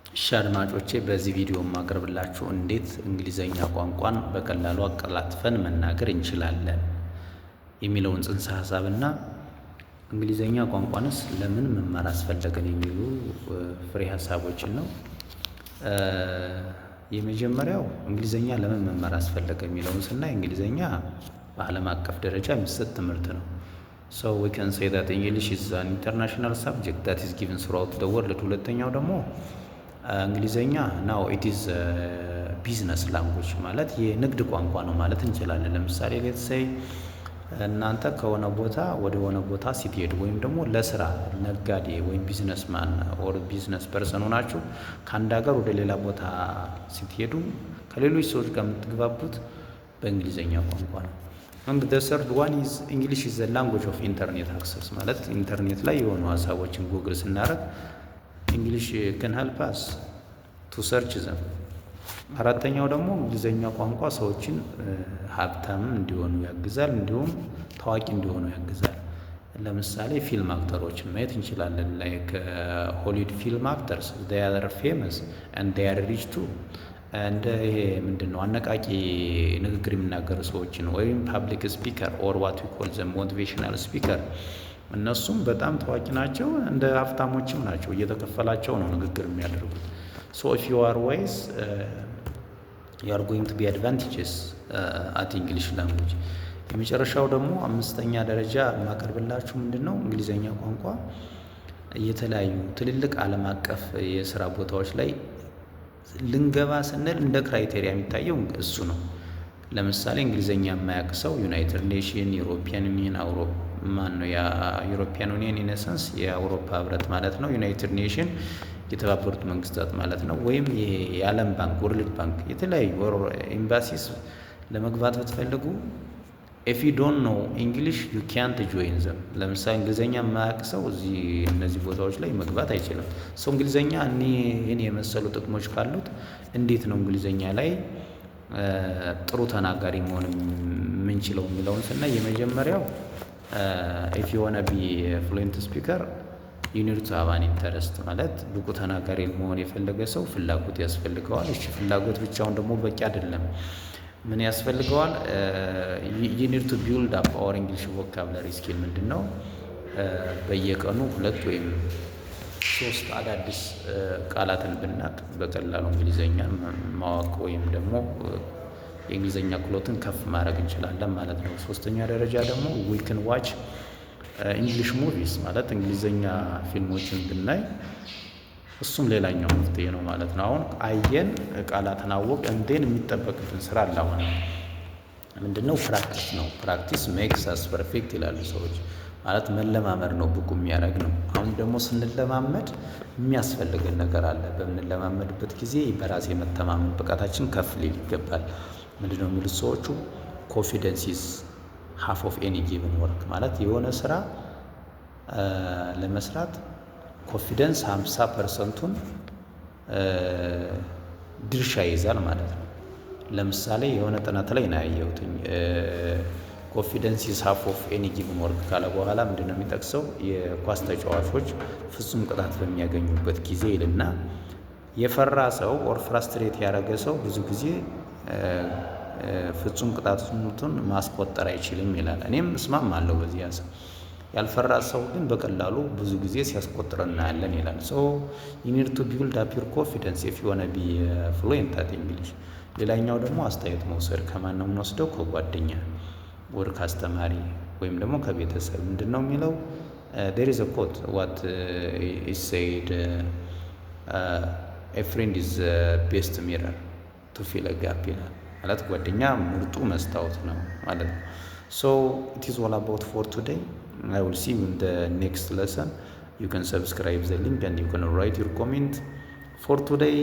እሺ አድማጮቼ በዚህ ቪዲዮ የማቀርብላችሁ እንዴት እንግሊዘኛ ቋንቋን በቀላሉ አቀላጥፈን መናገር እንችላለን የሚለውን ጽንሰ ሀሳብና እንግሊዘኛ ቋንቋንስ ለምን መማር አስፈለገን የሚሉ ፍሬ ሀሳቦችን ነው። የመጀመሪያው እንግሊዘኛ ለምን መማር አስፈለገ የሚለውን ስናይ እንግሊዘኛ በዓለም አቀፍ ደረጃ የሚሰጥ ትምህርት ነው። So we can say that English is an international subject that is given throughout the world። ሁለተኛው ደግሞ እንግሊዘኛ ናው ኢት ኢዝ ቢዝነስ ላንጉጅ ማለት የንግድ ቋንቋ ነው ማለት እንችላለን። ለምሳሌ ሌትስ ሴይ እናንተ ከሆነ ቦታ ወደ ሆነ ቦታ ስትሄዱ ወይም ደግሞ ለስራ ነጋዴ ወይም ቢዝነስማን ኦር ቢዝነስ ፐርሰን ሆናችሁ ከአንድ ሀገር ወደ ሌላ ቦታ ስትሄዱ ከሌሎች ሰዎች ጋር የምትግባቡት በእንግሊዘኛ ቋንቋ ነው። And the third one is English is the language of internet access ማለት ኢንተርኔት ላይ የሆኑ ሀሳቦችን ጉግል ስናደርግ እንግሊሽ can help us to search them። አራተኛው ደግሞ እንግሊዘኛ ቋንቋ ሰዎችን ሀብታም እንዲሆኑ ያግዛል፣ እንዲሁም ታዋቂ እንዲሆኑ ያግዛል። ለምሳሌ ፊልም አክተሮችን ማየት እንችላለን። ላይክ ሆሊውድ ፊልም አክተርስ they are famous and they are rich too። እንደ ይሄ ምንድነው አነቃቂ ንግግር የሚናገሩ ሰዎችን ወይም ፓብሊክ ስፒከር ኦር ዋት ዊ ኮል ዘም ሞቲቬሽናል ስፒከር እነሱም በጣም ታዋቂ ናቸው፣ እንደ ሀብታሞችም ናቸው። እየተከፈላቸው ነው ንግግር የሚያደርጉት። ሶ ኢፍ ዩ አር ዋይዝ ዩ አር ጎይንግ ቱ ቢ አድቫንቴጅስ አት እንግሊሽ ላንጉጅ። የመጨረሻው ደግሞ አምስተኛ ደረጃ የማቀርብላችሁ ምንድን ነው እንግሊዘኛ ቋንቋ የተለያዩ ትልልቅ ዓለም አቀፍ የስራ ቦታዎች ላይ ልንገባ ስንል እንደ ክራይቴሪያ የሚታየው እሱ ነው። ለምሳሌ እንግሊዘኛ የማያውቅ ሰው ዩናይትድ ኔሽን፣ ዩሮፒያን ዩኒየን ዩሮፒያን ዩኒየን ኢነሰንስ የአውሮፓ ህብረት ማለት ነው። ዩናይትድ ኔሽን የተባበሩት መንግስታት ማለት ነው። ወይም የዓለም ባንክ፣ ወርልድ ባንክ የተለያዩ ኤምባሲስ ለመግባት ብትፈልጉ ኢፍ ዩ ዶንት ኖ እንግሊሽ ዩ ካንት ጆይን ዘም። ለምሳሌ እንግሊዘኛ የማያውቅ ሰው እነዚህ ቦታዎች ላይ መግባት አይችልም። ሰው እንግሊዘኛ ይህን የመሰሉ ጥቅሞች ካሉት እንዴት ነው እንግሊዘኛ ላይ ጥሩ ተናጋሪ መሆን የምንችለው የሚለውን ስናይ የመጀመሪያው ኢፍ ዩ ዋና ቢ ፍሉዌንት ስፒከር ዩ ኒድ ቱ ሃቭ አን ኢንተረስት ማለት ብቁ ተናጋሪ መሆን የፈለገ ሰው ፍላጎት ያስፈልገዋል። እሺ ፍላጎት ብቻውን ደግሞ በቂ አይደለም። ምን ያስፈልገዋል? ዩ ኒድ ቱ ቢልድ አፕ አወር እንግሊሽ ቮካብላሪ ስኪል። ምንድን ነው በየቀኑ 2 ወይም 3 አዳዲስ ቃላትን ብናቅ በቀላሉ እንግሊዘኛ ማወቅ ወይም ደግሞ የእንግሊዘኛ ክህሎትን ከፍ ማድረግ እንችላለን ማለት ነው። ሶስተኛ ደረጃ ደግሞ ዊ ካን ዋች እንግሊሽ ሙቪስ ማለት እንግሊዘኛ ፊልሞችን ብናይ እሱም ሌላኛው መፍትሄ ነው ማለት ነው። አሁን አየን ቃላትን አወቅ እንዴን የሚጠበቅብን ስራ አለ። አሁን ምንድነው? ፕራክቲስ ነው። ፕራክቲስ ሜክስ አስ ፐርፌክት ይላሉ ሰዎች። ማለት መለማመድ ነው ብቁ የሚያደርግ ነው። አሁን ደግሞ ስንለማመድ የሚያስፈልገን ነገር አለ። በምንለማመድበት ጊዜ በራስ የመተማመን ብቃታችን ከፍ ሊል ይገባል። ምንድነው የሚሉት ሰዎቹ? ኮንፊደንስ ኢዝ ሃፍ ኦፍ ኤኒ ጊቨን ወርክ ማለት የሆነ ስራ ለመስራት ኮንፊደንስ 50%ቱን ድርሻ ይይዛል ማለት ነው። ለምሳሌ የሆነ ጥናት ላይ ነው ያየሁት ኮንፊደንስ ኢዝ ሃፍ ኦፍ ኤኒ ጊቨን ወርክ ካለ በኋላ ምንድነው የሚጠቅሰው? የኳስ ተጫዋቾች ፍጹም ቅጣት በሚያገኙበት ጊዜ ይልና የፈራ ሰው ኦር ፍራስትሬት ያደረገ ሰው ብዙ ጊዜ ፍጹም ቅጣቱን ማስቆጠር አይችልም ይላል። እኔም እስማማለሁ በዚህ ሀሳብ። ያልፈራ ሰው ግን በቀላሉ ብዙ ጊዜ ሲያስቆጥር እናያለን ይላል። ሶ ዩ ኒድ ቱ ቢልድ አፕ ዩር ኮንፊደንስ ኢፍ ዩ ዋና ቢ ፍሉዌንት አት እንግሊሽ። ሌላኛው ደግሞ አስተያየት መውሰድ። ከማን ነው የምንወስደው? ከጓደኛ ወር ከአስተማሪ ወይም ደግሞ ከቤተሰብ። ምንድን ነው የሚለው? ዴር ኢዝ አ ኮት ዋት ኢዝ ሴይድ ኤ ፍሬንድ ኢዝ ቤስት ሚረር ቱ ፊል አ ጋፕ ይላል። ማለት ጓደኛ ምርጡ መስታወት ነው ማለት ነው። ሶ ኢት ኢዝ ኦል አባውት ፎር ቱዴይ። I will see you in the next lesson. You can subscribe the link and you can write your comment. For today,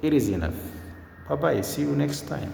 it is enough. Bye bye. See you next time.